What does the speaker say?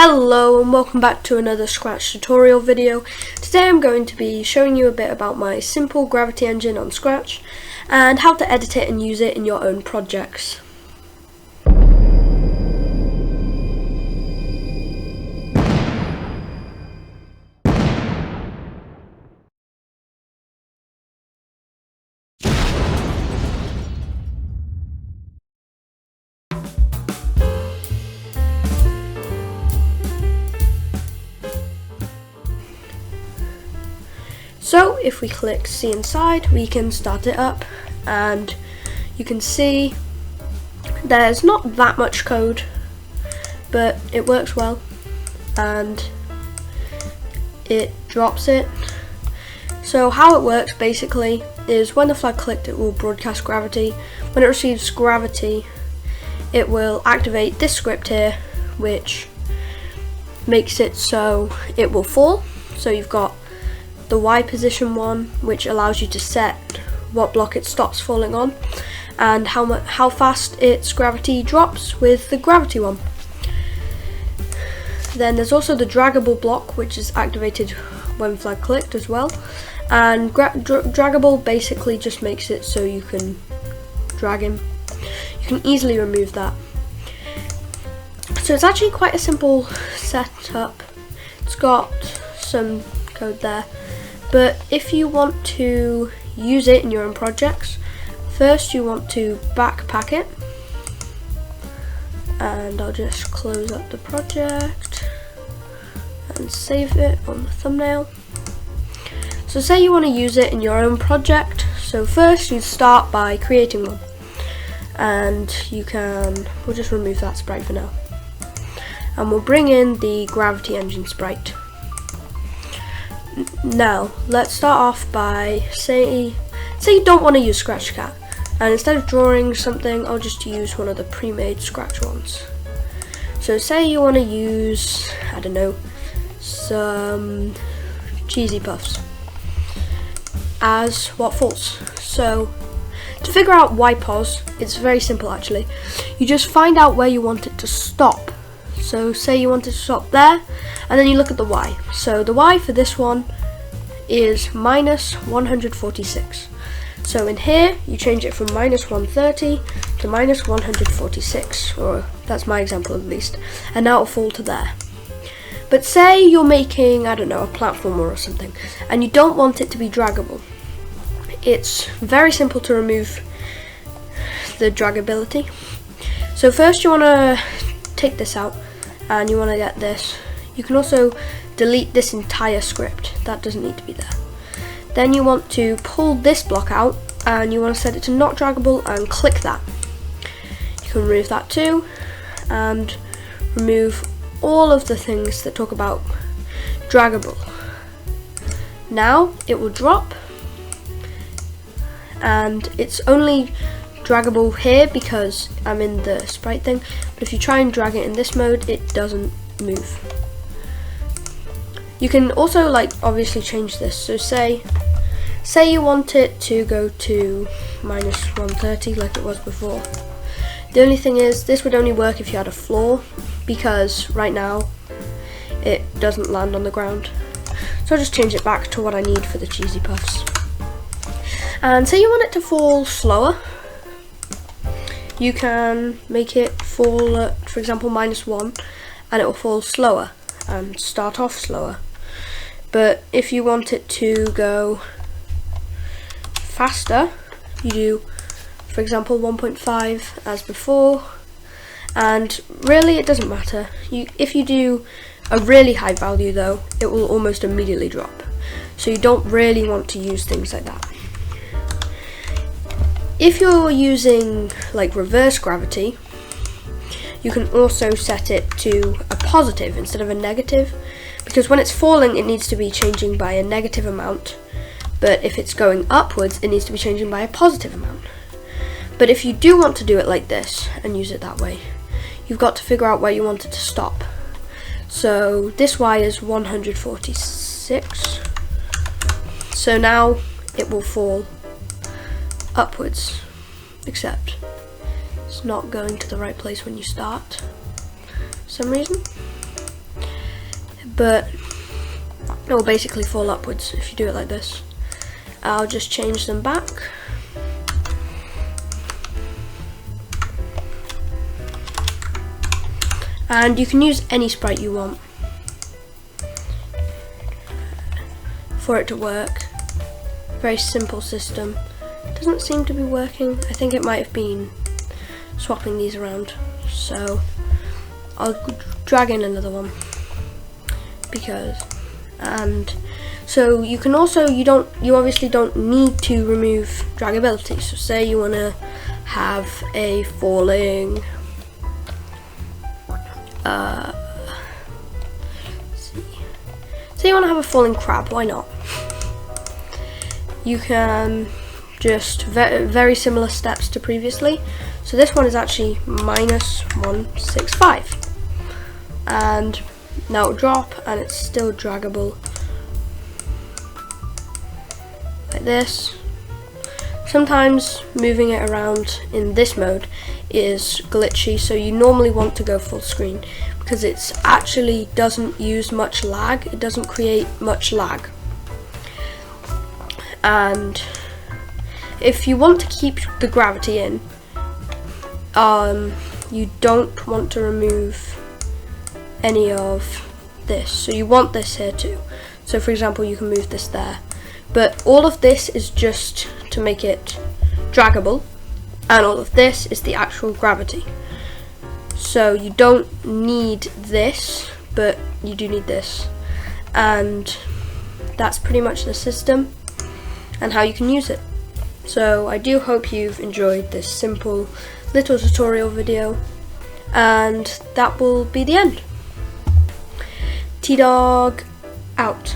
Hello and welcome back to another Scratch tutorial video. Today I'm going to be showing you a bit about my simple gravity engine on Scratch and how to edit it and use it in your own projects. So if we click see inside, we can start it up and you can see there's not that much code, but it works well and it drops it. So how it works basically is when the flag clicked, it will broadcast gravity. When it receives gravity, it will activate this script here, which makes it so it will fall. So you've got the Y position one, which allows you to set what block it stops falling on and how fast its gravity drops with the gravity one. Then there's also the draggable block, which is activated when flag clicked as well, and draggable basically just makes it so you can drag him. You can easily remove that. So it's actually quite a simple setup. It's got some code there. But if you want to use it in your own projects, first you want to backpack it. And I'll just close up the project and save it on the thumbnail. So say you want to use it in your own project. So first you start by creating one. And we'll just remove that sprite for now. And we'll bring in the gravity engine sprite. Now, let's start off by say you don't want to use Scratch-Cat, and instead of drawing something, I'll just use one of the pre-made Scratch ones. So say you want to use, I don't know, some cheesy puffs as what falls. So to figure out Y pause, it's very simple actually. You just find out where you want it to stop. So say you want it to stop there, and then you look at the Y. So the Y for this one is minus 146. So in here, you change it from minus 130 to minus 146, or that's my example at least, and now it'll fall to there. But say you're making, I don't know, a platformer or something, and you don't want it to be draggable. It's very simple to remove the draggability. So first you want to take this out, and you want to get this. You can also delete this entire script, that doesn't need to be there. Then you want to pull this block out and you want to set it to not draggable and click that. You can remove that too and remove all of the things that talk about draggable. Now it will drop, and it's only draggable here because I'm in the sprite thing, but if you try and drag it in this mode, it doesn't move. You can also obviously change this. So say you want it to go to minus 130 like it was before. The only thing is this would only work if you had a floor, because right now it doesn't land on the ground. So I'll just change it back to what I need for the cheesy puffs. And say you want it to fall slower, you can make it fall at, for example, minus 1, and it will fall slower and start off slower. But if you want it to go faster, you do, for example, 1.5 as before, and really it doesn't matter. If you do a really high value though, it will almost immediately drop. So you don't really want to use things like that. If you're using reverse gravity, you can also set it to a positive instead of a negative, because when it's falling it needs to be changing by a negative amount, but if it's going upwards it needs to be changing by a positive amount. But if you do want to do it like this and use it that way, you've got to figure out where you want it to stop. So this Y is 146, so now it will fall upwards, except it's not going to the right place when you start for some reason. but it will basically fall upwards if you do it like this. I'll just change them back. And you can use any sprite you want for it to work. Very simple system. Doesn't seem to be working. I think it might have been swapping these around. So I'll drag in another one and so you can also, you obviously don't need to remove draggability. So say you want to have a falling say you want to have a falling crab, why not? You can just very similar steps to previously. So this one is actually -165, and now it'll drop and it's still draggable like this. Sometimes moving it around in this mode is glitchy, so you normally want to go full screen because it's actually doesn't use much lag, it doesn't create much lag. And if you want to keep the gravity in, you don't want to remove any of this, so you want this here too. So for example, you can move this there, but all of this is just to make it draggable, and all of this is the actual gravity. So you don't need this, but you do need this, and that's pretty much the system and how you can use it. So I do hope you've enjoyed this simple little tutorial video, and that will be the end. T-Dog out.